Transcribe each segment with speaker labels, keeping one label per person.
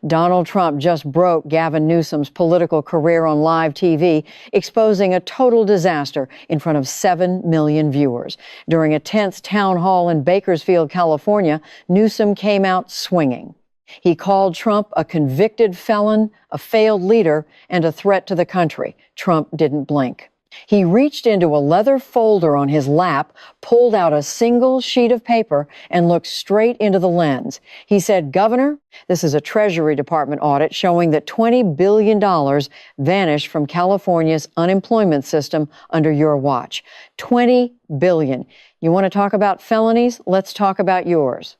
Speaker 1: Donald Trump just broke Gavin Newsom's political career on live TV, exposing a total disaster in front of 7 million viewers. During a tense town hall in Bakersfield, California, Newsom came out swinging. He called Trump a convicted felon, a failed leader, and a threat to the country. Trump didn't blink. He reached into a leather folder on his lap, pulled out a single sheet of paper, and looked straight into the lens. He said, "Governor, this is a Treasury Department audit showing that $20 billion vanished from California's unemployment system under your watch. $20 billion. You want to talk about felonies? Let's talk about yours."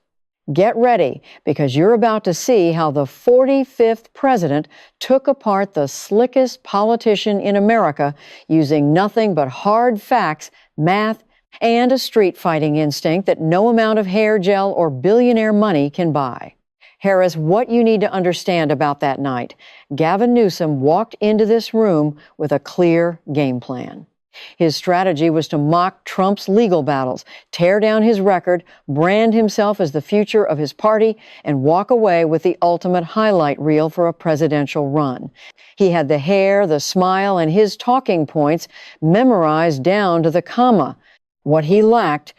Speaker 1: Get ready, because you're about to see how the 45th president took apart the slickest politician in America using nothing but hard facts, math, and a street fighting instinct that no amount of hair gel or billionaire money can buy. Harris, what you need to understand about that night: Gavin Newsom walked into this room with a clear game plan. His strategy was to mock Trump's legal battles, tear down his record, brand himself as the future of his party, and walk away with the ultimate highlight reel for a presidential run. He had the hair, the smile, and his talking points memorized down to the comma. What he lacked,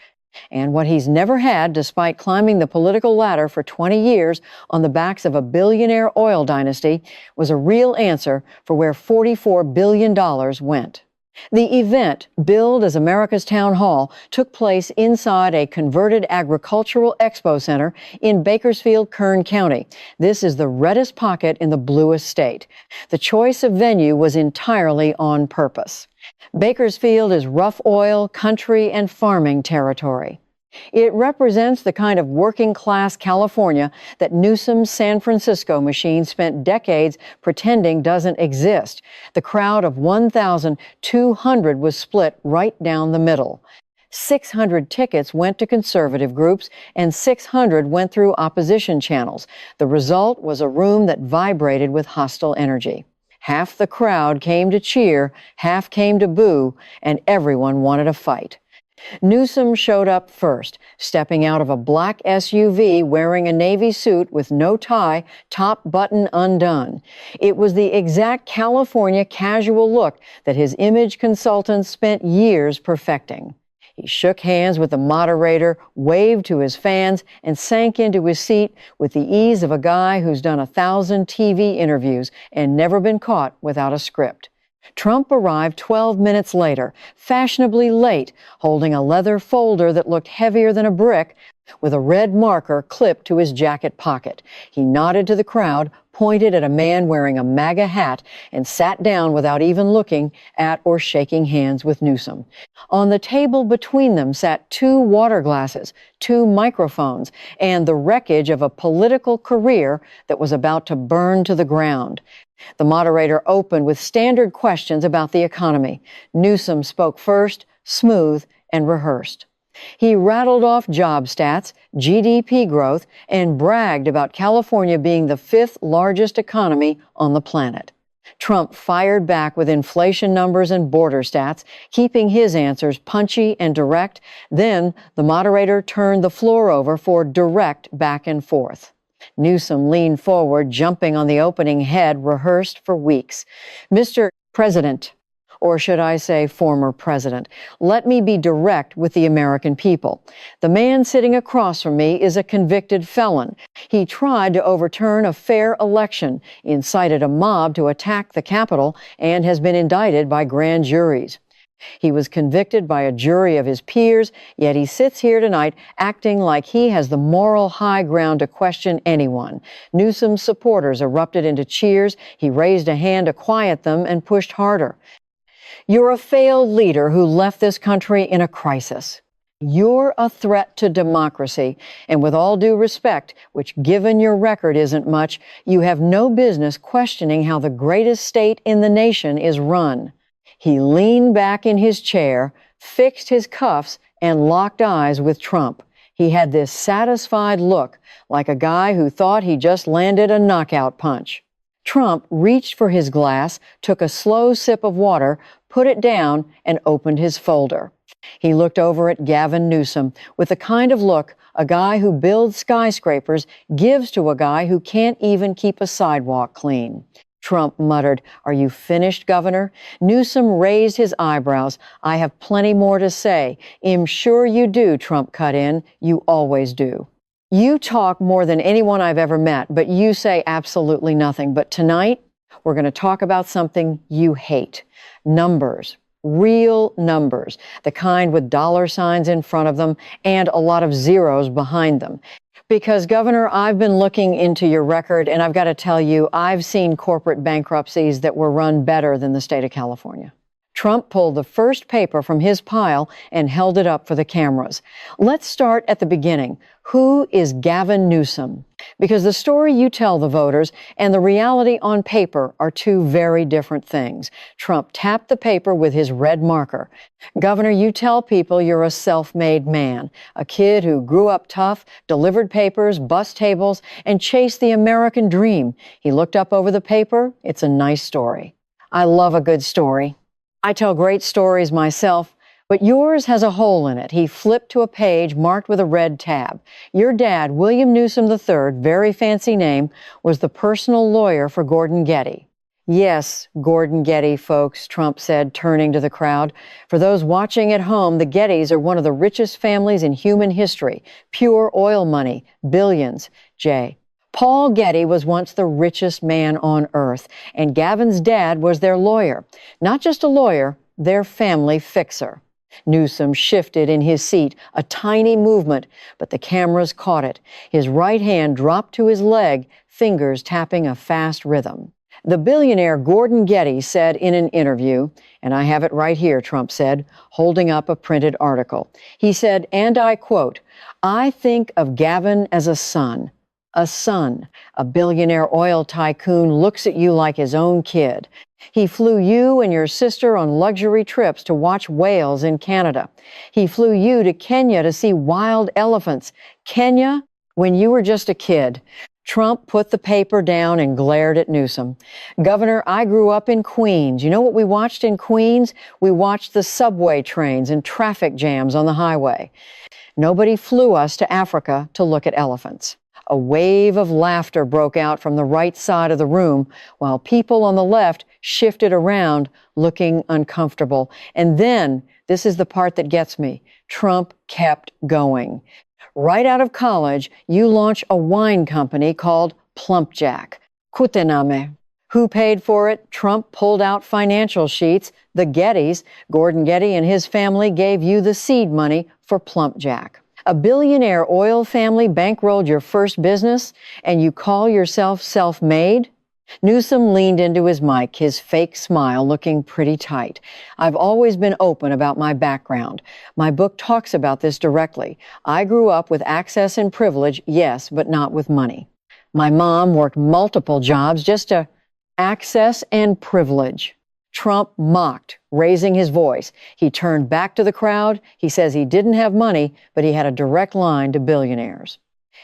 Speaker 1: and what he's never had despite climbing the political ladder for 20 years on the backs of a billionaire oil dynasty, was a real answer for where $44 billion went. The event, billed as America's Town Hall, took place inside a converted agricultural expo center in Bakersfield, Kern County. This is the reddest pocket in the bluest state. The choice of venue was entirely on purpose. Bakersfield is rough oil, country, and farming territory. It represents the kind of working-class California that Newsom's San Francisco machine spent decades pretending doesn't exist. The crowd of 1,200 was split right down the middle. 600 tickets went to conservative groups, and 600 went through opposition channels. The result was a room that vibrated with hostile energy. Half the crowd came to cheer, half came to boo, and everyone wanted a fight. Newsom showed up first, stepping out of a black SUV wearing a navy suit with no tie, top button undone. It was the exact California casual look that his image consultants spent years perfecting. He shook hands with the moderator, waved to his fans, and sank into his seat with the ease of a guy who's done 1,000 TV interviews and never been caught without a script. Trump arrived 12 minutes later, fashionably late, holding a leather folder that looked heavier than a brick, with a red marker clipped to his jacket pocket. He nodded to the crowd, pointed at a man wearing a MAGA hat, and sat down without even looking at or shaking hands with Newsom. On the table between them sat 2 water glasses, 2 microphones, and the wreckage of a political career that was about to burn to the ground. The moderator opened with standard questions about the economy. Newsom spoke first, smooth and rehearsed. He rattled off job stats, GDP growth, and bragged about California being the 5th largest economy on the planet. Trump fired back with inflation numbers and border stats, keeping his answers punchy and direct. Then the moderator turned the floor over for direct back and forth. Newsom leaned forward, jumping on the opening head rehearsed for weeks. "Mr. President," or should I say former president, "let me be direct with the American people. The man sitting across from me is a convicted felon. He tried to overturn a fair election, incited a mob to attack the Capitol, and has been indicted by grand juries. He was convicted by a jury of his peers, yet he sits here tonight acting like he has the moral high ground to question anyone." Newsom's supporters erupted into cheers. He raised a hand to quiet them and pushed harder. "You're a failed leader who left this country in a crisis. You're a threat to democracy, and with all due respect, which given your record isn't much, you have no business questioning how the greatest state in the nation is run." He leaned back in his chair, fixed his cuffs, and locked eyes with Trump. He had this satisfied look, like a guy who thought he just landed a knockout punch. Trump reached for his glass, took a slow sip of water, put it down, and opened his folder. He looked over at Gavin Newsom with the kind of look A guy who builds skyscrapers gives to a guy who can't even keep a sidewalk clean. Trump muttered, "Are you finished, Governor?" Newsom raised his eyebrows. "I have plenty more to say." "I'm sure you do," Trump cut in. "You always do. You talk more than anyone I've ever met, but you say absolutely nothing. But tonight, we're going to talk about something you hate. Numbers. Real numbers. The kind with dollar signs in front of them and a lot of zeros behind them. Because, Governor, I've been looking into your record, and I've got to tell you, I've seen corporate bankruptcies that were run better than the state of California. Trump pulled the first paper from his pile and held it up for the cameras. Let's start at the beginning. Who is Gavin Newsom? Because the story you tell the voters and the reality on paper are two very different things. Trump tapped the paper with his red marker. Governor, you tell people you're a self-made man, a kid who grew up tough, delivered papers, bus tables, and chased the American dream. He looked up over the paper. It's a nice story. I love a good story. I tell great stories myself, but yours has a hole in it. He flipped to a page marked with a red tab. Your dad, William Newsom III, very fancy name, was the personal lawyer for Gordon Getty. Yes, Gordon Getty, folks, Trump said, turning to the crowd. For those watching at home, the Gettys are one of the richest families in human history. Pure oil money, billions. Jay. Paul Getty was once the richest man on earth, and Gavin's dad was their lawyer. Not just a lawyer, their family fixer. Newsom shifted in his seat, a tiny movement, but the cameras caught it. His right hand dropped to his leg, fingers tapping a fast rhythm. The billionaire Gordon Getty said in an interview, and I have it right here, Trump said, holding up a printed article. He said, and I quote, "I think of Gavin as a son. A son. A billionaire oil tycoon looks at you like his own kid. He flew you and your sister on luxury trips to watch whales in Canada. He flew you to Kenya to see wild elephants. Kenya, when you were just a kid." Trump put the paper down and glared at Newsom. Governor, I grew up in Queens. You know what we watched in Queens? We watched the subway trains and traffic jams on the highway. Nobody flew us to Africa to look at elephants. A wave of laughter broke out from the right side of the room, while people on the left shifted around, looking uncomfortable. And then, this is the part that gets me, Trump kept going. Right out of college, you launch a wine company called Plumpjack. Kutename. Who paid for it? Trump pulled out financial sheets. The Gettys, Gordon Getty and his family, gave you the seed money for Plumpjack. A billionaire oil family bankrolled your first business, and you call yourself self-made? Newsom leaned into his mic, his fake smile looking pretty tight. I've always been open about my background. My book talks about this directly. I grew up with access and privilege, yes, but not with money. My mom worked multiple jobs just to access and privilege. Trump mocked, raising his voice. He turned back to the crowd. He says he didn't have money, but he had a direct line to billionaires.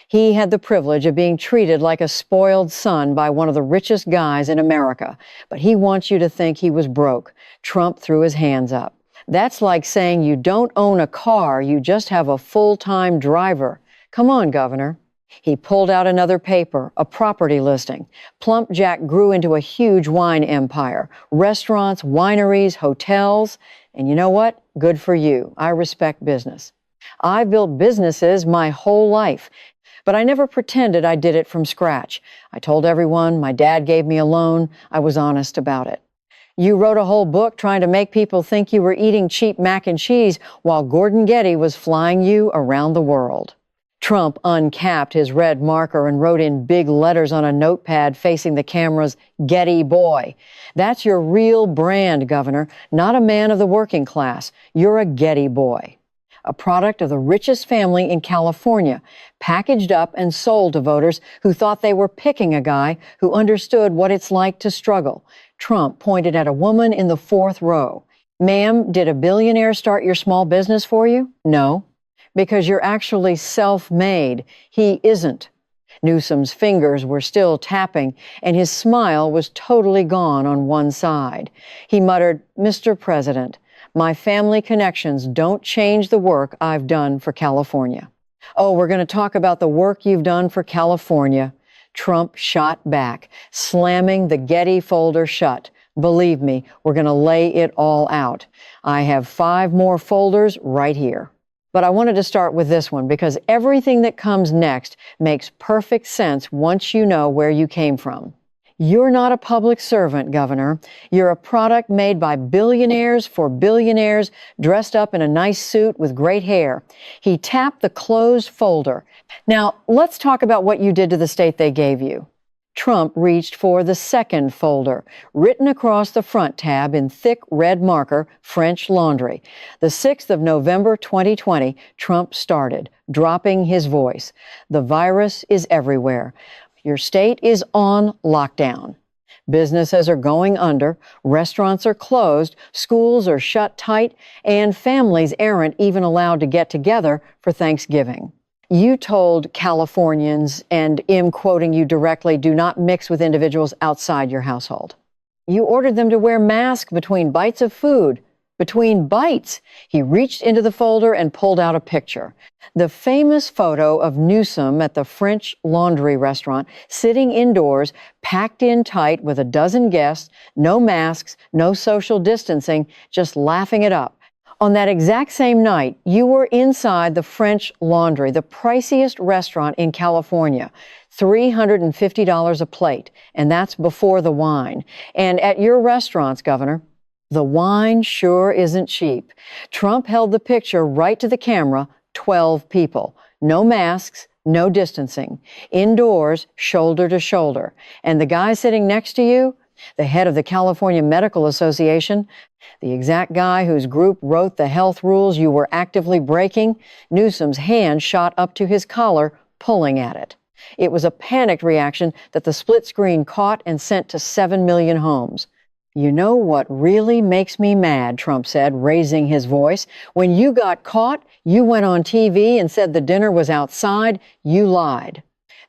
Speaker 1: He had the privilege of being treated like a spoiled son by one of the richest guys in America, but he wants you to think he was broke. Trump threw his hands up. That's like saying you don't own a car, you just have a full-time driver. Come on, Governor. He pulled out another paper, a property listing. Plumpjack grew into a huge wine empire. Restaurants, wineries, hotels. And you know what? Good for you. I respect business. I built businesses my whole life, but I never pretended I did it from scratch. I told everyone my dad gave me a loan. I was honest about it. You wrote a whole book trying to make people think you were eating cheap mac and cheese while Gordon Getty was flying you around the world. Trump uncapped his red marker and wrote in big letters on a notepad facing the cameras, "Getty Boy." That's your real brand, Governor, not a man of the working class. You're a Getty Boy. A product of the richest family in California, packaged up and sold to voters who thought they were picking a guy who understood what it's like to struggle. Trump pointed at a woman in the fourth row. Ma'am, did a billionaire start your small business for you? No. Because you're actually self-made. He isn't. Newsom's fingers were still tapping, and his smile was totally gone on one side. He muttered, "Mr. President, my family connections don't change the work I've done for California." Oh, we're going to talk about the work you've done for California. Trump shot back, slamming the Getty folder shut. Believe me, we're going to lay it all out. I have 5 more folders right here. But I wanted to start with this one because everything that comes next makes perfect sense once you know where you came from. You're not a public servant, Governor. You're a product made by billionaires for billionaires dressed up in a nice suit with great hair. He tapped the closed folder. Now, let's talk about what you did to the state they gave you. Trump reached for the second folder, written across the front tab in thick red marker, French Laundry. The 6th of November, 2020, Trump started, dropping his voice. The virus is everywhere. Your state is on lockdown. Businesses are going under, restaurants are closed, schools are shut tight, and families aren't even allowed to get together for Thanksgiving. You told Californians, and I'm quoting you directly, do not mix with individuals outside your household. You ordered them to wear masks between bites of food. Between bites, he reached into the folder and pulled out a picture. The famous photo of Newsom at the French Laundry restaurant, sitting indoors, packed in tight with a dozen guests, no masks, no social distancing, just laughing it up. On that exact same night, you were inside the French Laundry, the priciest restaurant in California, $350 a plate, and that's before the wine. And at your restaurants, Governor, the wine sure isn't cheap. Trump held the picture right to the camera, 12 people, no masks, no distancing, indoors, shoulder to shoulder. And the guy sitting next to you, the head of the California Medical Association, the exact guy whose group wrote the health rules you were actively breaking, Newsom's hand shot up to his collar, pulling at it. It was a panicked reaction that the split screen caught and sent to 7 million homes. You know what really makes me mad, Trump said, raising his voice. When you got caught, you went on TV and said the dinner was outside. You lied.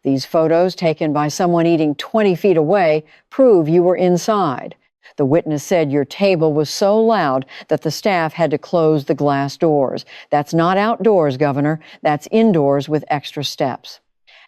Speaker 1: These photos, taken by someone eating 20 feet away, prove you were inside. The witness said your table was so loud that the staff had to close the glass doors. That's not outdoors, Governor. That's indoors with extra steps.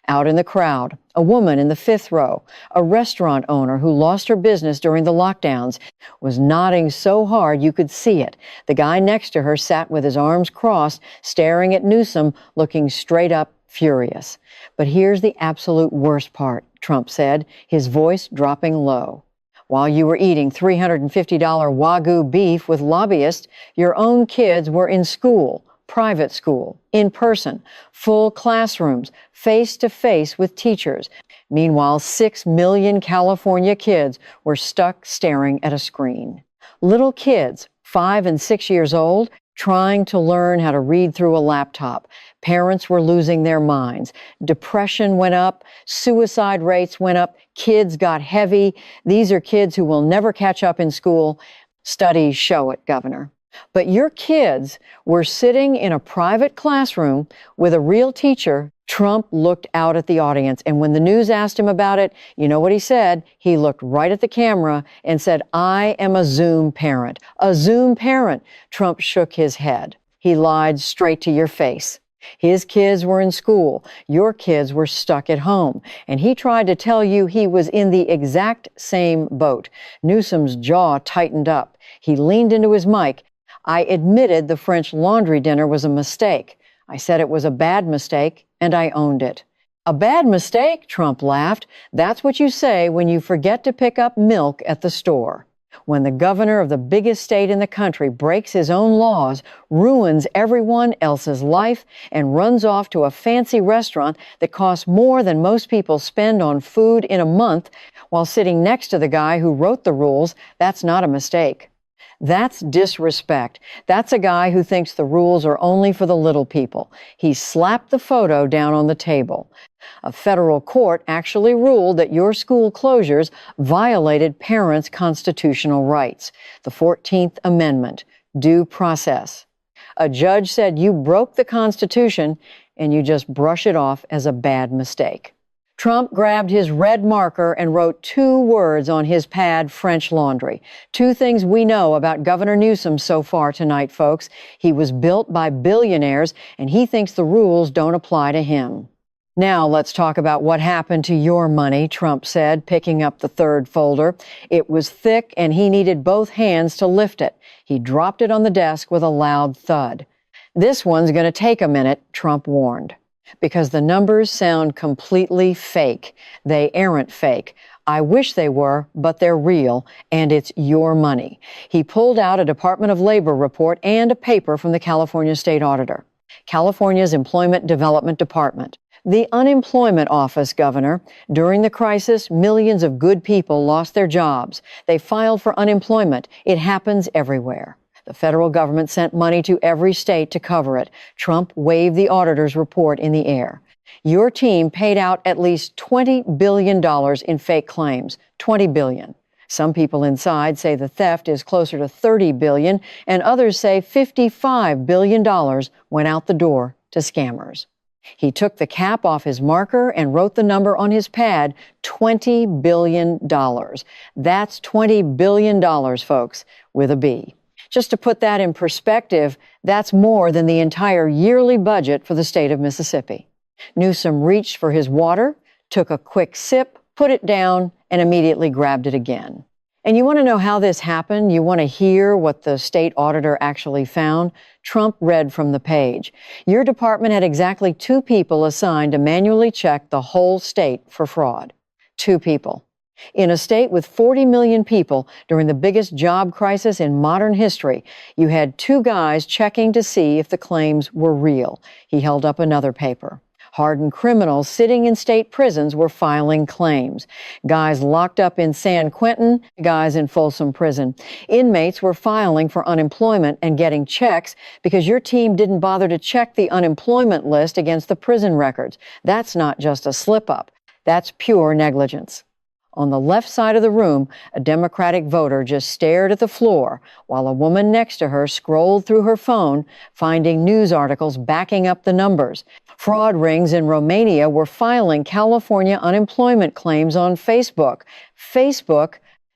Speaker 1: Out in the crowd, a woman in the 5th row, a restaurant owner who lost her business during the lockdowns, was nodding so hard you could see it. The guy next to her sat with his arms crossed, staring at Newsom, looking straight up, furious. But here's the absolute worst part, Trump said, his voice dropping low. While you were eating $350 Wagyu beef with lobbyists, your own kids were in school, private school, in person, full classrooms, face-to-face with teachers. Meanwhile, 6 million California kids were stuck staring at a screen. Little kids, 5 and 6 years old, trying to learn how to read through a laptop. Parents were losing their minds. Depression went up. Suicide rates went up. Kids got heavy. These are kids who will never catch up in school. Studies show it, Governor. But your kids were sitting in a private classroom with a real teacher. Trump looked out at the audience, and when the news asked him about it, you know what he said? He looked right at the camera and said, "I am a Zoom parent." A Zoom parent. Trump shook his head. He lied straight to your face. His kids were in school. Your kids were stuck at home. And he tried to tell you he was in the exact same boat. Newsom's jaw tightened up. He leaned into his mic. I admitted the French Laundry dinner was a mistake. I said it was a bad mistake, and I owned it. A bad mistake, Trump laughed. That's what you say when you forget to pick up milk at the store. When the governor of the biggest state in the country breaks his own laws, ruins everyone else's life, and runs off to a fancy restaurant that costs more than most people spend on food in a month while sitting next to the guy who wrote the rules, that's not a mistake. That's disrespect. That's a guy who thinks the rules are only for the little people. He slapped the photo down on the table. A federal court actually ruled that your school closures violated parents' constitutional rights, the 14th Amendment, due process. A judge said you broke the Constitution and you just brush it off as a bad mistake. Trump grabbed his red marker and wrote 2 words on his pad, French Laundry. 2 things we know about Governor Newsom so far tonight, folks. He was built by billionaires, and he thinks the rules don't apply to him. Now let's talk about what happened to your money, Trump said, picking up the 3rd folder. It was thick, and he needed both hands to lift it. He dropped it on the desk with a loud thud. This one's going to take a minute, Trump warned, because the numbers sound completely fake. They aren't fake. I wish they were, but they're real, and it's your money. He pulled out a Department of Labor report and a paper from the California State Auditor, California's Employment Development Department. The Unemployment Office, Governor. During the crisis, millions of good people lost their jobs. They filed for unemployment. It happens everywhere. The federal government sent money to every state to cover it. Trump waved the auditor's report in the air. Your team paid out at least $20 billion in fake claims. $20 billion. Some people inside say the theft is closer to $30 billion, and others say $55 billion went out the door to scammers. He took the cap off his marker and wrote the number on his pad, $20 billion. That's $20 billion, folks, with a B. Just to put that in perspective, that's more than the entire yearly budget for the state of Mississippi. Newsom reached for his water, took a quick sip, put it down, and immediately grabbed it again. And you want to know how this happened? You want to hear what the state auditor actually found? Trump read from the page. Your department had exactly 2 people assigned to manually check the whole state for fraud. 2 people. In a state with 40 million people during the biggest job crisis in modern history, you had 2 guys checking to see if the claims were real. He held up another paper. Hardened criminals sitting in state prisons were filing claims. Guys locked up in San Quentin, guys in Folsom Prison. Inmates were filing for unemployment and getting checks because your team didn't bother to check the unemployment list against the prison records. That's not just a slip-up. That's pure negligence. On the left side of the room, a Democratic voter just stared at the floor while a woman next to her scrolled through her phone, finding news articles backing up the numbers. Fraud rings in Romania were filing California unemployment claims on Facebook.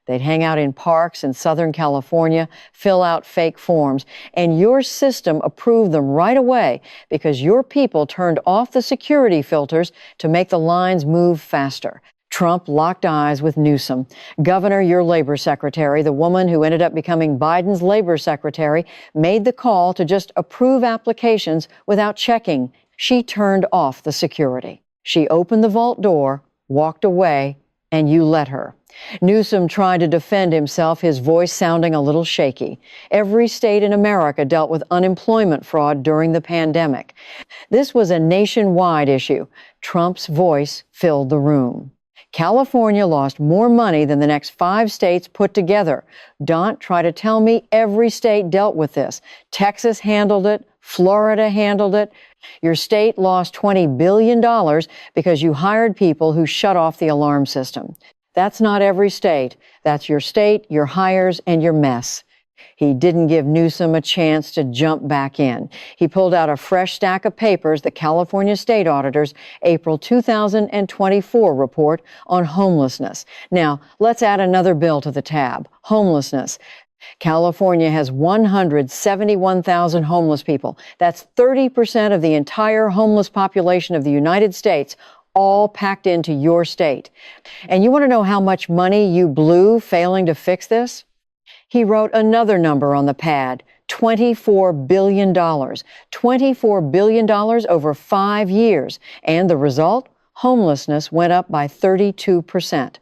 Speaker 1: They'd hang out in parks in Southern California, fill out fake forms, and your system approved them right away because your people turned off the security filters to make the lines move faster. Trump locked eyes with Newsom. Governor, your labor secretary, the woman who ended up becoming Biden's labor secretary, made the call to just approve applications without checking. She turned off the security. She opened the vault door, walked away, and you let her. Newsom tried to defend himself, his voice sounding a little shaky. Every state in America dealt with unemployment fraud during the pandemic. This was a nationwide issue. Trump's voice filled the room. California lost more money than the next 5 states put together. Don't try to tell me every state dealt with this. Texas handled it. Florida handled it. Your state lost $20 billion because you hired people who shut off the alarm system. That's not every state. That's your state, your hires, and your mess. He didn't give Newsom a chance to jump back in. He pulled out a fresh stack of papers, the California State Auditor's April 2024 report on homelessness. Now, let's add another bill to the tab, homelessness. California has 171,000 homeless people. That's 30% of the entire homeless population of the United States, all packed into your state. And you want to know how much money you blew failing to fix this? He wrote another number on the pad, $24 billion. $24 billion over 5 years. And the result? Homelessness went up by 32%.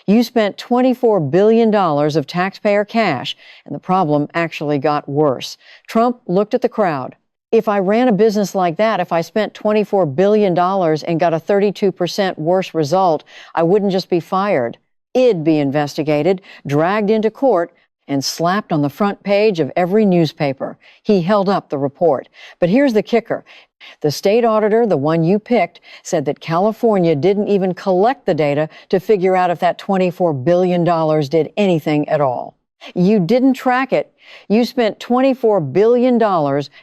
Speaker 1: You spent $24 billion of taxpayer cash, and the problem actually got worse. Trump looked at the crowd. If I ran a business like that, if I spent $24 billion and got a 32% worse result, I wouldn't just be fired. It'd be investigated, dragged into court, and slapped on the front page of every newspaper. He held up the report. But here's the kicker. The state auditor, the one you picked, said that California didn't even collect the data to figure out if that $24 billion did anything at all. You didn't track it. You spent $24 billion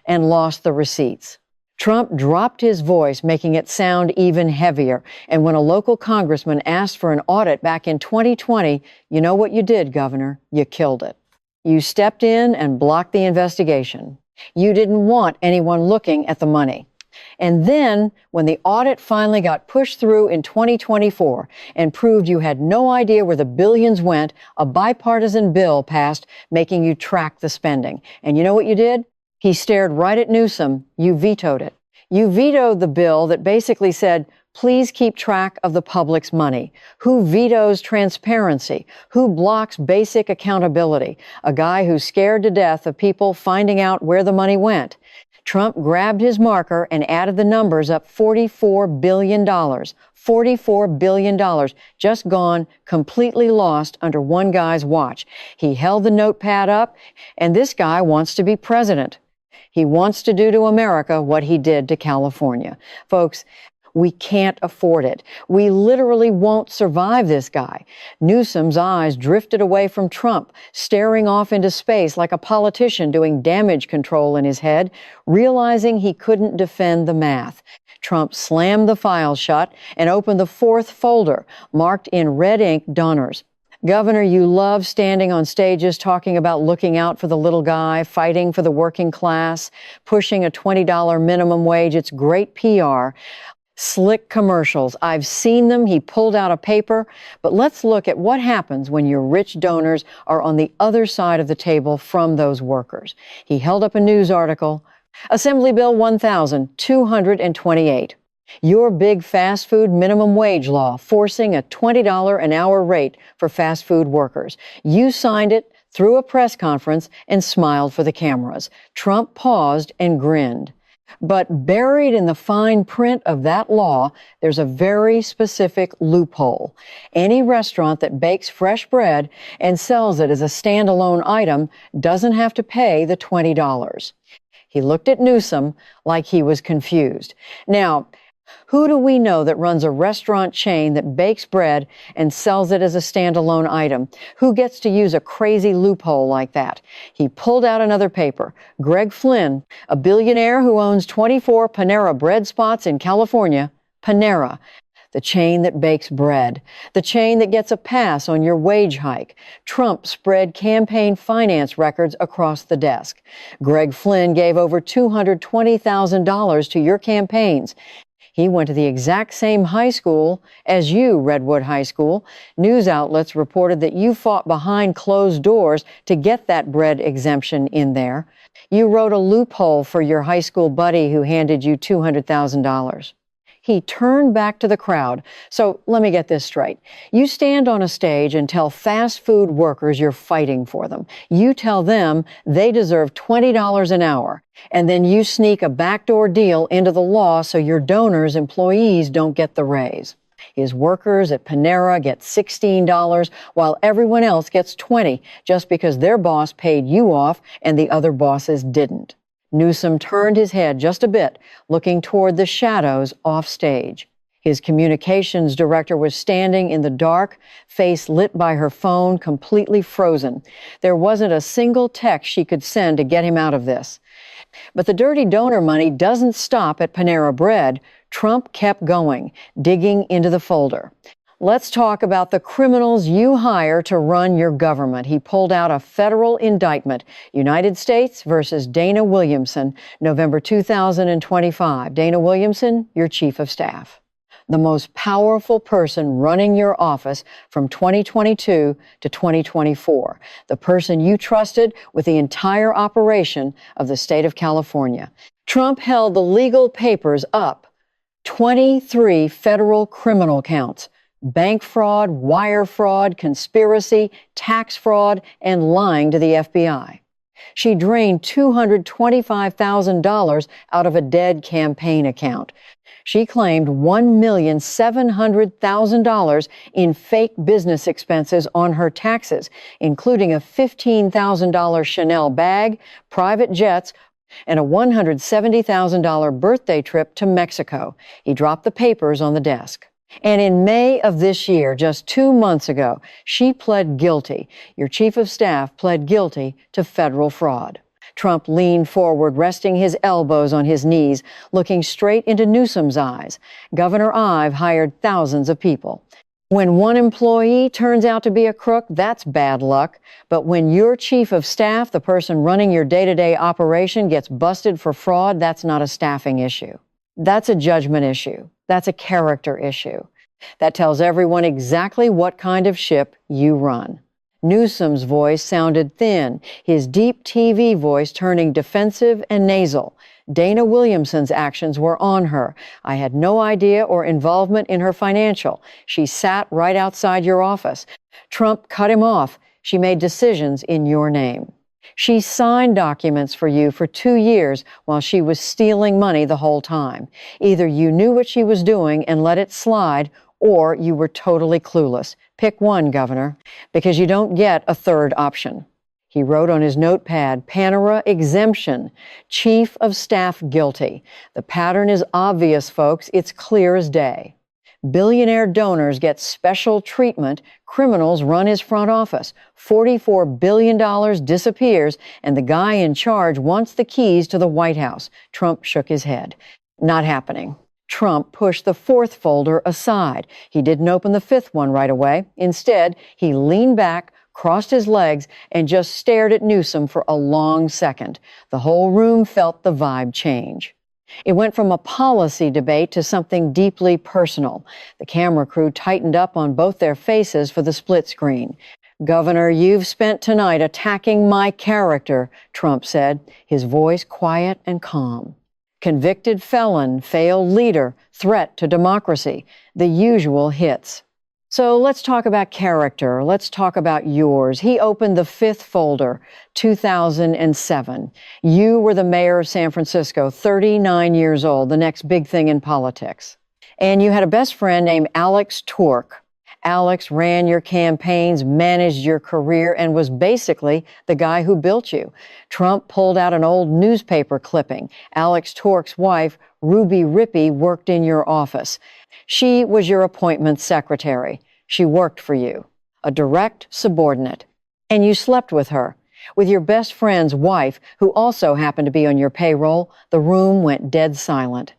Speaker 1: and lost the receipts. Trump dropped his voice, making it sound even heavier. And when a local congressman asked for an audit back in 2020, you know what you did, Governor? You killed it. You stepped in and blocked the investigation. You didn't want anyone looking at the money. And then, when the audit finally got pushed through in 2024 and proved you had no idea where the billions went, a bipartisan bill passed making you track the spending. And you know what you did? He stared right at Newsom. You vetoed it. You vetoed the bill that basically said, please keep track of the public's money. Who vetoes transparency? Who blocks basic accountability? A guy who's scared to death of people finding out where the money went. Trump grabbed his marker and added the numbers up $44 billion. $44 billion just gone, completely lost under one guy's watch. He held the notepad up, and this guy wants to be president. He wants to do to America what he did to California. Folks, we can't afford it. We literally won't survive this guy. Newsom's eyes drifted away from Trump, staring off into space like a politician doing damage control in his head, realizing he couldn't defend the math. Trump slammed the file shut and opened the fourth folder, marked in red ink donors. Governor, you love standing on stages talking about looking out for the little guy, fighting for the working class, pushing a $20 minimum wage. It's great PR. Slick commercials. I've seen them. He pulled out a paper. But let's look at what happens when your rich donors are on the other side of the table from those workers. He held up a news article. Assembly Bill 1228. Your big fast food minimum wage law forcing a $20 an hour rate for fast food workers. You signed it, threw a press conference, and smiled for the cameras. Trump paused and grinned. But buried in the fine print of that law, there's a very specific loophole. Any restaurant that bakes fresh bread and sells it as a standalone item doesn't have to pay the $20. He looked at Newsom like he was confused. Now, who do we know that runs a restaurant chain that bakes bread and sells it as a standalone item? Who gets to use a crazy loophole like that? He pulled out another paper. Greg Flynn, a billionaire who owns 24 Panera bread spots in California. Panera, the chain that bakes bread, the chain that gets a pass on your wage hike. Trump spread campaign finance records across the desk. Greg Flynn gave over $220,000 to your campaigns. He went to the exact same high school as you, Redwood High School. News outlets reported that you fought behind closed doors to get that bread exemption in there. You wrote a loophole for your high school buddy who handed you $200,000. He turned back to the crowd. So let me get this straight. You stand on a stage and tell fast food workers you're fighting for them. You tell them they deserve $20 an hour. And then you sneak a backdoor deal into the law so your donors' employees don't get the raise. His workers at Panera get $16 while everyone else gets $20 just because their boss paid you off and the other bosses didn't. Newsom turned his head just a bit, looking toward the shadows off stage. His communications director was standing in the dark, face lit by her phone, completely frozen. There wasn't a single text she could send to get him out of this. But the dirty donor money doesn't stop at Panera Bread. Trump kept going, digging into the folder. Let's talk about the criminals you hire to run your government. He pulled out a federal indictment, United States versus Dana Williamson, November 2025. Dana Williamson, your chief of staff. The most powerful person running your office from 2022 to 2024. The person you trusted with the entire operation of the state of California. Trump held the legal papers up. 23 federal criminal counts. Bank fraud, wire fraud, conspiracy, tax fraud, and lying to the FBI. She drained $225,000 out of a dead campaign account. She claimed $1,700,000 in fake business expenses on her taxes, including a $15,000 Chanel bag, private jets, and a $170,000 birthday trip to Mexico. He dropped the papers on the desk. And in May of this year, just 2 months ago, she pled guilty. Your chief of staff pled guilty to federal fraud. Trump leaned forward, resting his elbows on his knees, looking straight into Newsom's eyes. Governor Ive hired thousands of people. When one employee turns out to be a crook, that's bad luck. But when your chief of staff, the person running your day-to-day operation, gets busted for fraud, that's not a staffing issue. That's a judgment issue. That's a character issue. That tells everyone exactly what kind of ship you run. Newsom's voice sounded thin, his deep TV voice turning defensive and nasal. Dana Williamson's actions were on her. I had no idea or involvement in her financial. She sat right outside your office. Trump cut him off. She made decisions in your name. She signed documents for you for 2 years while she was stealing money the whole time. Either you knew what she was doing and let it slide, or you were totally clueless. Pick one, Governor, because you don't get a third option. He wrote on his notepad, Panera exemption, chief of staff guilty. The pattern is obvious, folks. It's clear as day. Billionaire donors get special treatment. Criminals run his front office. $44 billion disappears, and the guy in charge wants the keys to the White House. Trump shook his head. Not happening. Trump pushed the fourth folder aside. He didn't open the fifth one right away. Instead, he leaned back, crossed his legs, and just stared at Newsom for a long second. The whole room felt the vibe change. It went from a policy debate to something deeply personal. The camera crew tightened up on both their faces for the split screen. Governor, you've spent tonight attacking my character, Trump said, his voice quiet and calm. Convicted felon, failed leader, threat to democracy, the usual hits. So let's talk about character. Let's talk about yours. He opened the fifth folder, 2007. You were the mayor of San Francisco, 39 years old, the next big thing in politics. And you had a best friend named Alex Tork. Alex ran your campaigns, managed your career, and was basically the guy who built you. Trump pulled out an old newspaper clipping. Alex Tork's wife, Ruby Rippey, worked in your office. She was your appointments secretary. She worked for you, a direct subordinate. And you slept with her. With your best friend's wife, who also happened to be on your payroll, the room went dead silent.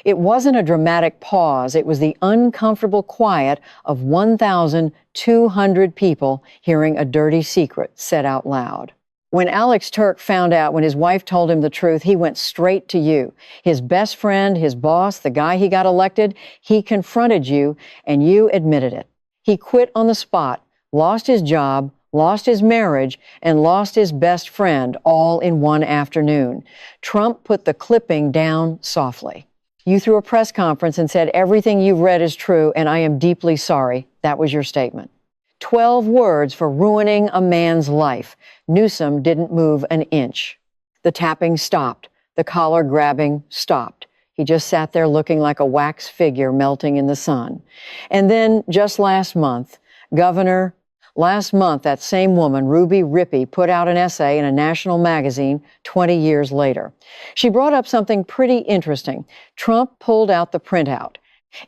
Speaker 1: It wasn't a dramatic pause. It was the uncomfortable quiet of 1,200 people hearing a dirty secret said out loud. When Alex Tork found out, when his wife told him the truth, he went straight to you. His best friend, his boss, the guy he got elected, he confronted you, and you admitted it. He quit on the spot, lost his job, lost his marriage, and lost his best friend all in one afternoon. Trump put the clipping down softly. You threw a press conference and said, everything you've read is true, and I am deeply sorry. That was your statement. 12 words for ruining a man's life. Newsom didn't move an inch. The tapping stopped. The collar grabbing stopped. He just sat there looking like a wax figure melting in the sun. And then just last month, that same woman, Ruby Rippey, put out an essay in a national magazine 20 years later. She brought up something pretty interesting. Trump pulled out the printout.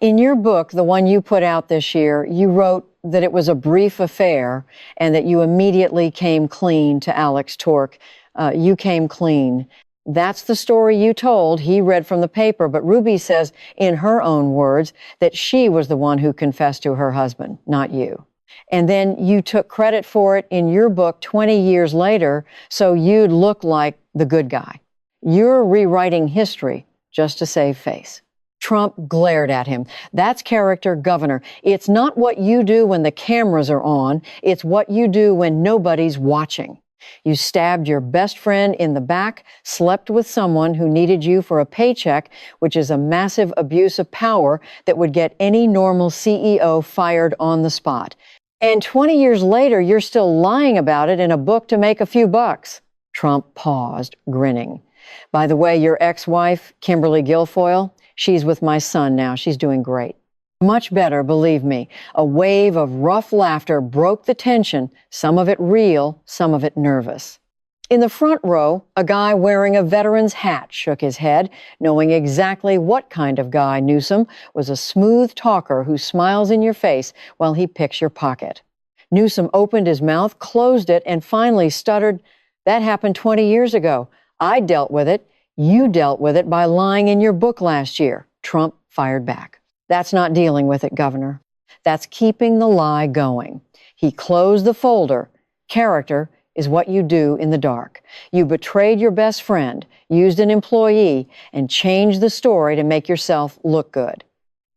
Speaker 1: In your book, the one you put out this year, you wrote that it was a brief affair and that you immediately came clean to Alex Tork. You came clean. That's the story you told. He read from the paper, but Ruby says, in her own words, that she was the one who confessed to her husband, not you. And then you took credit for it in your book 20 years later, so you'd look like the good guy. You're rewriting history just to save face. Trump glared at him. That's character, Governor. It's not what you do when the cameras are on. It's what you do when nobody's watching. You stabbed your best friend in the back, slept with someone who needed you for a paycheck, which is a massive abuse of power that would get any normal CEO fired on the spot. And 20 years later, you're still lying about it in a book to make a few bucks. Trump paused, grinning. By the way, your ex-wife, Kimberly Guilfoyle, she's with my son now. She's doing great. Much better, believe me. A wave of rough laughter broke the tension, some of it real, some of it nervous. In the front row, a guy wearing a veteran's hat shook his head, knowing exactly what kind of guy Newsom was, a smooth talker who smiles in your face while he picks your pocket. Newsom opened his mouth, closed it, and finally stuttered, That happened 20 years ago. I dealt with it. You dealt with it by lying in your book last year. Trump fired back. That's not dealing with it, Governor. That's keeping the lie going. He closed the folder. Character is what you do in the dark. You betrayed your best friend, used an employee, and changed the story to make yourself look good.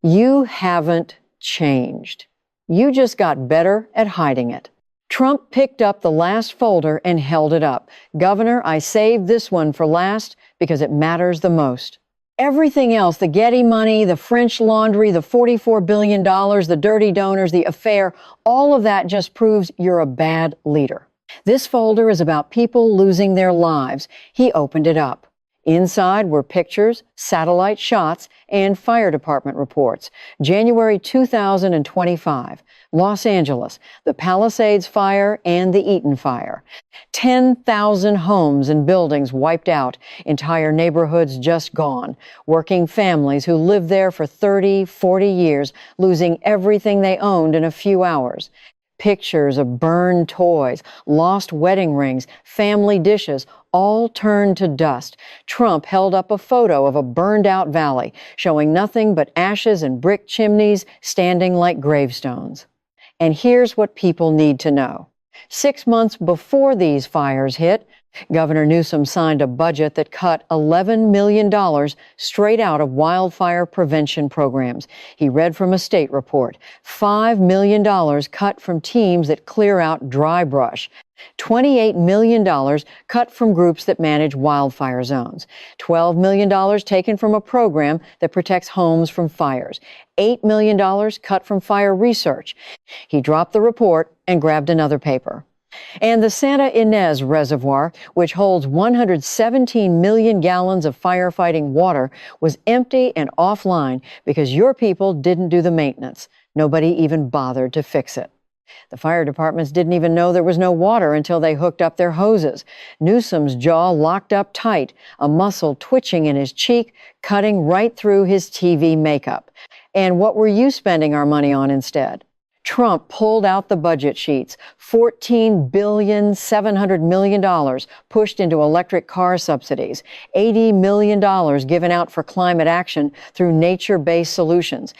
Speaker 1: You haven't changed. You just got better at hiding it. Trump picked up the last folder and held it up. Governor, I saved this one for last because it matters the most. Everything else, the Getty money, the French laundry, the $44 billion, the dirty donors, the affair, all of that just proves you're a bad leader. This folder is about people losing their lives. He opened it up. Inside were pictures, satellite shots, and fire department reports. January 2025, Los Angeles, the Palisades fire and the Eaton fire. 10,000 homes and buildings wiped out, entire neighborhoods just gone. Working families who lived there for 30, 40 years, losing everything they owned in a few hours. Pictures of burned toys, lost wedding rings, family dishes, all turned to dust. Trump held up a photo of a burned-out valley, showing nothing but ashes and brick chimneys standing like gravestones. And here's what people need to know. 6 months before these fires hit, Governor Newsom signed a budget that cut $11 million straight out of wildfire prevention programs. He read from a state report. $5 million cut from teams that clear out dry brush. $28 million cut from groups that manage wildfire zones. $12 million taken from a program that protects homes from fires. $8 million cut from fire research. He dropped the report and grabbed another paper. And the Santa Ynez Reservoir, which holds 117 million gallons of firefighting water, was empty and offline because your people didn't do the maintenance. Nobody even bothered to fix it. The fire departments didn't even know there was no water until they hooked up their hoses. Newsom's jaw locked up tight, a muscle twitching in his cheek, cutting right through his TV makeup. And what were you spending our money on instead? Trump pulled out the budget sheets, $14.7 billion pushed into electric car subsidies, $80 million given out for climate action through nature-based solutions.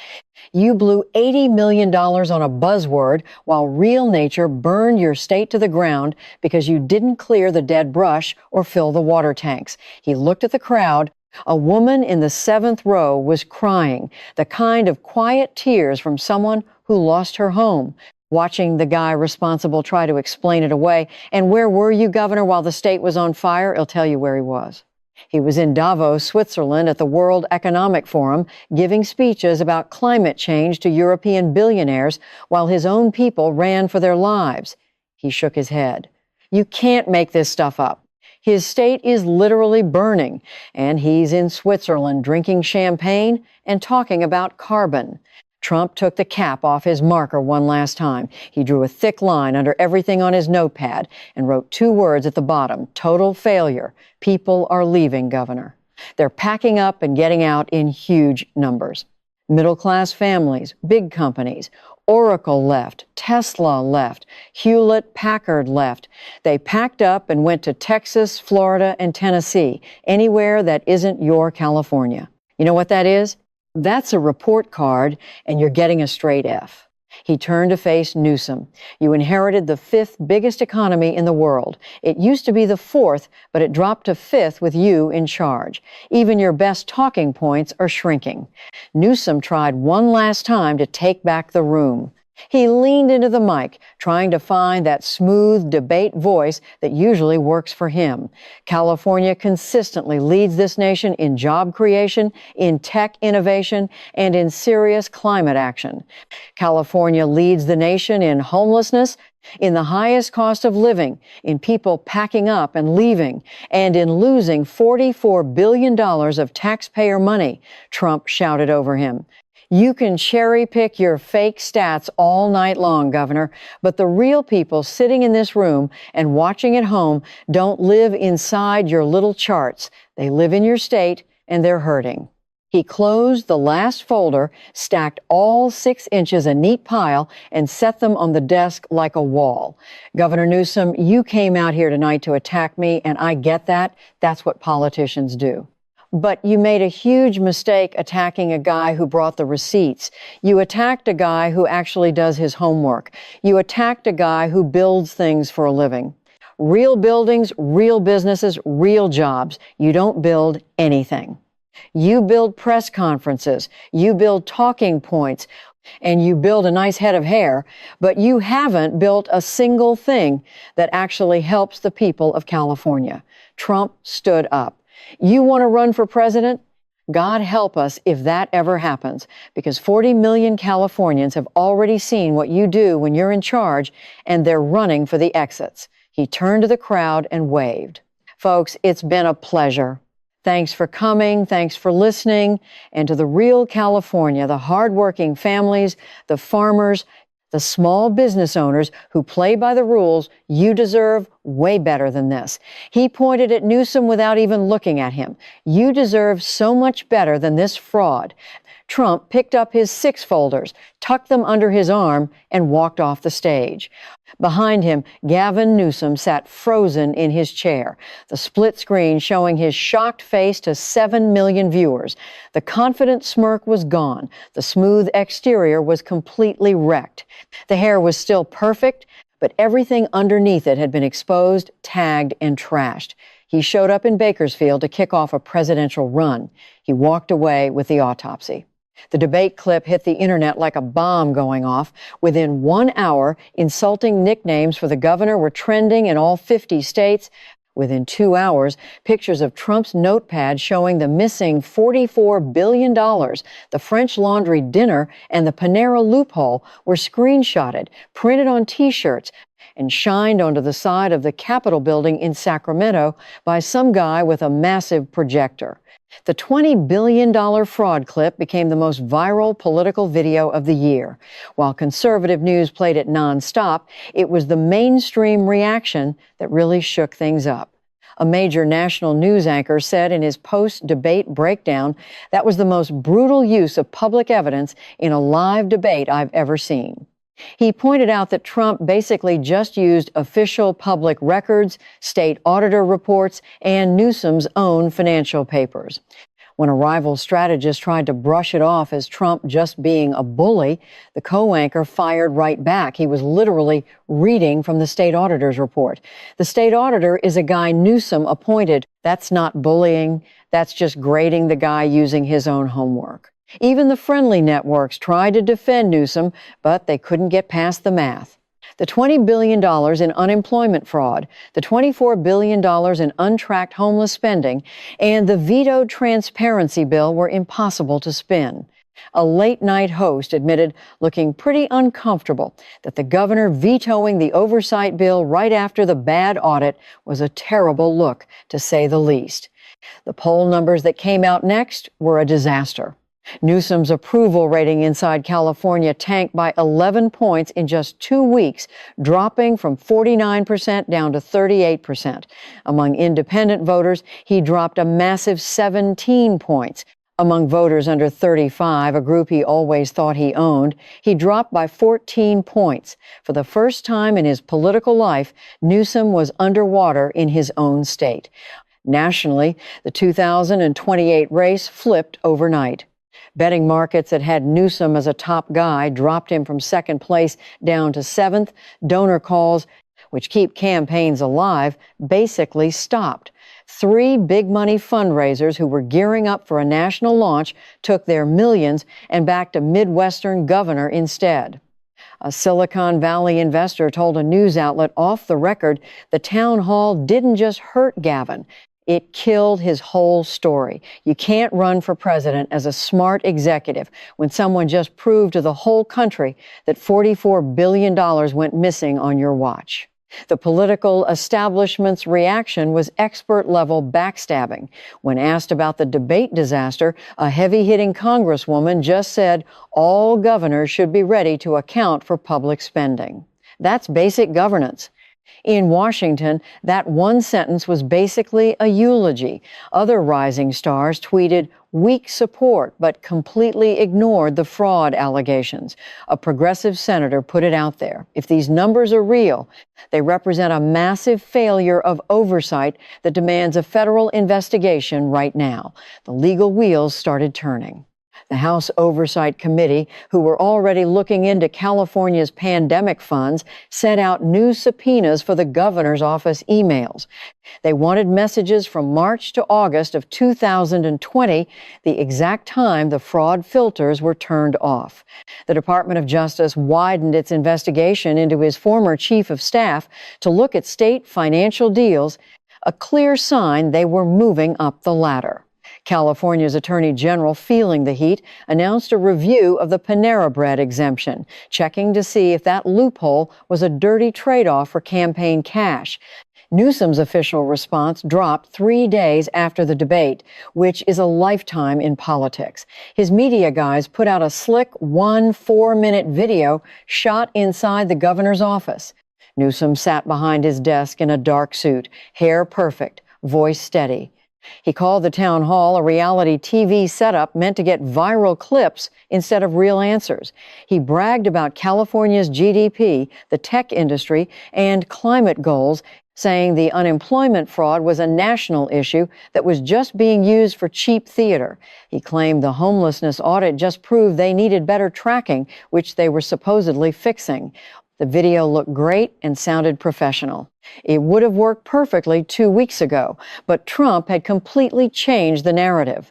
Speaker 1: You blew $80 million on a buzzword while real nature burned your state to the ground because you didn't clear the dead brush or fill the water tanks. He looked at the crowd. A woman in the 7th row was crying, the kind of quiet tears from someone who lost her home, watching the guy responsible try to explain it away. And where were you, Governor, while the state was on fire? He'll tell you where he was. He was in Davos, Switzerland, at the World Economic Forum, giving speeches about climate change to European billionaires while his own people ran for their lives. He shook his head. You can't make this stuff up. His state is literally burning, and he's in Switzerland drinking champagne and talking about carbon. Trump took the cap off his marker one last time. He drew a thick line under everything on his notepad and wrote 2 words at the bottom: total failure. People are leaving, Governor. They're packing up and getting out in huge numbers. Middle-class families, big companies. Oracle left, Tesla left, Hewlett-Packard left. They packed up and went to Texas, Florida, and Tennessee, anywhere that isn't your California. You know what that is? That's a report card, and you're getting a straight F. He turned to face Newsom. You inherited the 5th biggest economy in the world. It used to be the 4th, but it dropped to 5th with you in charge. Even your best talking points are shrinking. Newsom tried one last time to take back the room. He leaned into the mic, trying to find that smooth debate voice that usually works for him. California consistently leads this nation in job creation, in tech innovation, and in serious climate action. California leads the nation in homelessness, in the highest cost of living, in people packing up and leaving, and in losing $44 billion of taxpayer money, Trump shouted over him. You can cherry pick your fake stats all night long, Governor, but the real people sitting in this room and watching at home don't live inside your little charts. They live in your state, and they're hurting. He closed the last folder, stacked all 6 inches a neat pile, and set them on the desk like a wall. Governor Newsom, you came out here tonight to attack me, and I get that. That's what politicians do. But you made a huge mistake attacking a guy who brought the receipts. You attacked a guy who actually does his homework. You attacked a guy who builds things for a living. Real buildings, real businesses, real jobs. You don't build anything. You build press conferences, you build talking points, and you build a nice head of hair, but you haven't built a single thing that actually helps the people of California. Trump stood up. You want to run for president? God help us if that ever happens, because 40 million Californians have already seen what you do when you're in charge, and they're running for the exits. He turned to the crowd and waved. Folks, it's been a pleasure. Thanks for coming. Thanks for listening. And to the real California, the hardworking families, the farmers, the small business owners who play by the rules, you deserve way better than this. He pointed at Newsom without even looking at him. You deserve so much better than this fraud. Trump picked up his 6 folders, tucked them under his arm, and walked off the stage. Behind him, Gavin Newsom sat frozen in his chair, the split screen showing his shocked face to 7 million viewers. The confident smirk was gone. The smooth exterior was completely wrecked. The hair was still perfect, but everything underneath it had been exposed, tagged, and trashed. He showed up in Bakersfield to kick off a presidential run. He walked away with the autopsy. The debate clip hit the internet like a bomb going off. Within 1 hour, insulting nicknames for the governor were trending in all 50 states. Within 2 hours, pictures of Trump's notepad showing the missing $44 billion, the French Laundry dinner, and the Panera loophole were screenshotted, printed on T-shirts, and shined onto the side of the Capitol building in Sacramento by some guy with a massive projector. The $20 billion fraud clip became the most viral political video of the year. While conservative news played it nonstop, it was the mainstream reaction that really shook things up. A major national news anchor said in his post-debate breakdown, that was the most brutal use of public evidence in a live debate I've ever seen. He pointed out that Trump basically just used official public records, state auditor reports, and Newsom's own financial papers. When a rival strategist tried to brush it off as Trump just being a bully, the co-anchor fired right back. He was literally reading from the state auditor's report. The state auditor is a guy Newsom appointed. That's not bullying. That's just grading the guy using his own homework. Even the friendly networks tried to defend Newsom, but they couldn't get past the math. The $20 billion in unemployment fraud, the $24 billion in untracked homeless spending, and the vetoed transparency bill were impossible to spin. A late-night host admitted, looking pretty uncomfortable, that the governor vetoing the oversight bill right after the bad audit was a terrible look, to say the least. The poll numbers that came out next were a disaster. Newsom's approval rating inside California tanked by 11 points in just 2 weeks, dropping from 49% down to 38%. Among independent voters, he dropped a massive 17 points. Among voters under 35, a group he always thought he owned, he dropped by 14 points. For the first time in his political life, Newsom was underwater in his own state. Nationally, the 2028 race flipped overnight. Betting markets that had Newsom as a top guy dropped him from second place down to seventh. Donor calls, which keep campaigns alive, basically stopped. 3 big money fundraisers who were gearing up for a national launch took their millions and backed a Midwestern governor instead. A Silicon Valley investor told a news outlet off the record the town hall didn't just hurt Gavin. It killed his whole story. You can't run for president as a smart executive when someone just proved to the whole country that $44 billion went missing on your watch. The political establishment's reaction was expert-level backstabbing. When asked about the debate disaster, a heavy-hitting congresswoman just said all governors should be ready to account for public spending. That's basic governance. In Washington, that one sentence was basically a eulogy. Other rising stars tweeted, weak support but completely ignored the fraud allegations. A progressive senator put it out there. If these numbers are real, they represent a massive failure of oversight that demands a federal investigation right now. The legal wheels started turning. The House Oversight Committee, who were already looking into California's pandemic funds, sent out new subpoenas for the governor's office emails. They wanted messages from March to August of 2020, the exact time the fraud filters were turned off. The Department of Justice widened its investigation into his former chief of staff to look at state financial deals, a clear sign they were moving up the ladder. California's Attorney General, feeling the heat, announced a review of the Panera Bread exemption, checking to see if that loophole was a dirty trade-off for campaign cash. Newsom's official response dropped 3 days after the debate, which is a lifetime in politics. His media guys put out a slick 4-minute video shot inside the governor's office. Newsom sat behind his desk in a dark suit, hair perfect, voice steady. He called the town hall a reality TV setup meant to get viral clips instead of real answers. He bragged about California's GDP, the tech industry, and climate goals, saying the unemployment fraud was a national issue that was just being used for cheap theater. He claimed the homelessness audit just proved they needed better tracking, which they were supposedly fixing. The video looked great and sounded professional. It would have worked perfectly 2 weeks ago, but Trump had completely changed the narrative.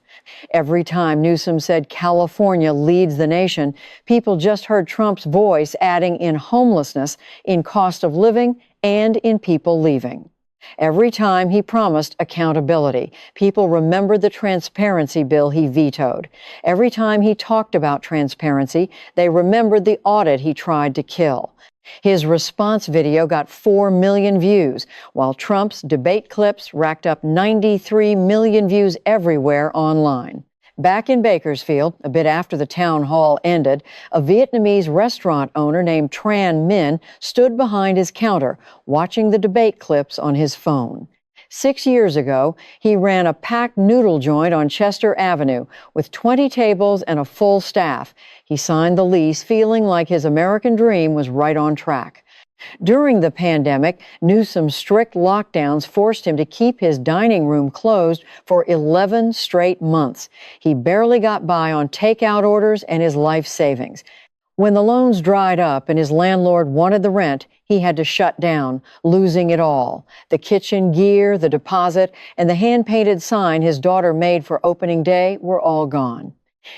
Speaker 1: Every time Newsom said California leads the nation, people just heard Trump's voice adding in homelessness, in cost of living, and in people leaving. Every time he promised accountability, people remembered the transparency bill he vetoed. Every time he talked about transparency, they remembered the audit he tried to kill. His response video got 4 million views, while Trump's debate clips racked up 93 million views everywhere online. Back in Bakersfield, a bit after the town hall ended, a Vietnamese restaurant owner named Tran Minh stood behind his counter, watching the debate clips on his phone. 6 years ago, he ran a packed noodle joint on Chester Avenue with 20 tables and a full staff. He signed the lease feeling like his American dream was right on track. During the pandemic, Newsom's strict lockdowns forced him to keep his dining room closed for 11 straight months. He barely got by on takeout orders and his life savings. When the loans dried up and his landlord wanted the rent, he had to shut down, losing it all. The kitchen gear, the deposit, and the hand-painted sign his daughter made for opening day were all gone.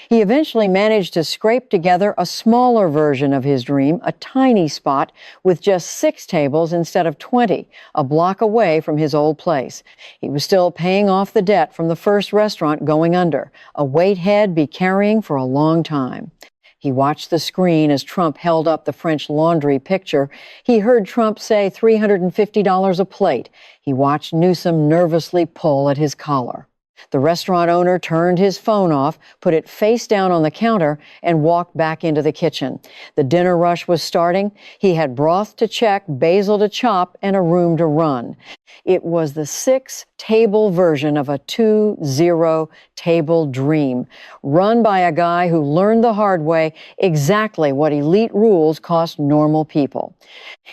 Speaker 1: He eventually managed to scrape together a smaller version of his dream, a tiny spot with just 6 tables instead of 20, a block away from his old place. He was still paying off the debt from the first restaurant going under, a weight he'd be carrying for a long time. He watched the screen as Trump held up the French Laundry picture. He heard Trump say $350 a plate. He watched Newsom nervously pull at his collar. The restaurant owner turned his phone off, put it face down on the counter, and walked back into the kitchen. The dinner rush was starting. He had broth to check, basil to chop, and a room to run. It was the 6-table version of a 2-0-table dream, run by a guy who learned the hard way exactly what elite rules cost normal people.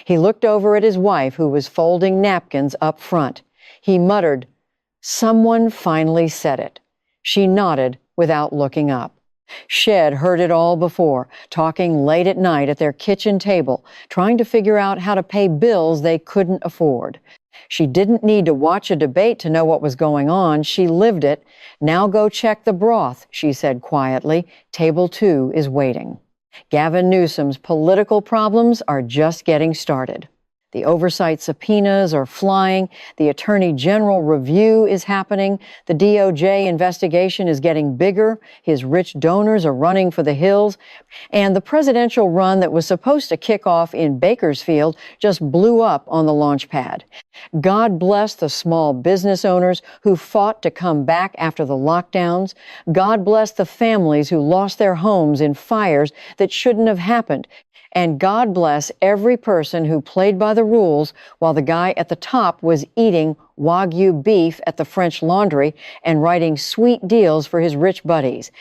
Speaker 1: He looked over at his wife, who was folding napkins up front. He muttered, "Someone finally said it." She nodded without looking up. Shed heard it all before, talking late at night at their kitchen table, trying to figure out how to pay bills they couldn't afford. She didn't need to watch a debate to know what was going on. She lived it. "Now go check the broth," she said quietly. "Table 2 is waiting." Gavin Newsom's political problems are just getting started. The oversight subpoenas are flying. The Attorney General review is happening. The DOJ investigation is getting bigger. His rich donors are running for the hills. And the presidential run that was supposed to kick off in Bakersfield just blew up on the launch pad. God bless the small business owners who fought to come back after the lockdowns. God bless the families who lost their homes in fires that shouldn't have happened. And God bless every person who played by the rules while the guy at the top was eating Wagyu beef at the French Laundry and writing sweet deals for his rich buddies.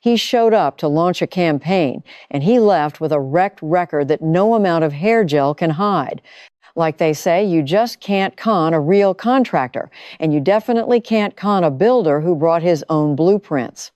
Speaker 1: He showed up to launch a campaign, and he left with a wrecked record that no amount of hair gel can hide. Like they say, you just can't con a real contractor, and you definitely can't con a builder who brought his own blueprints.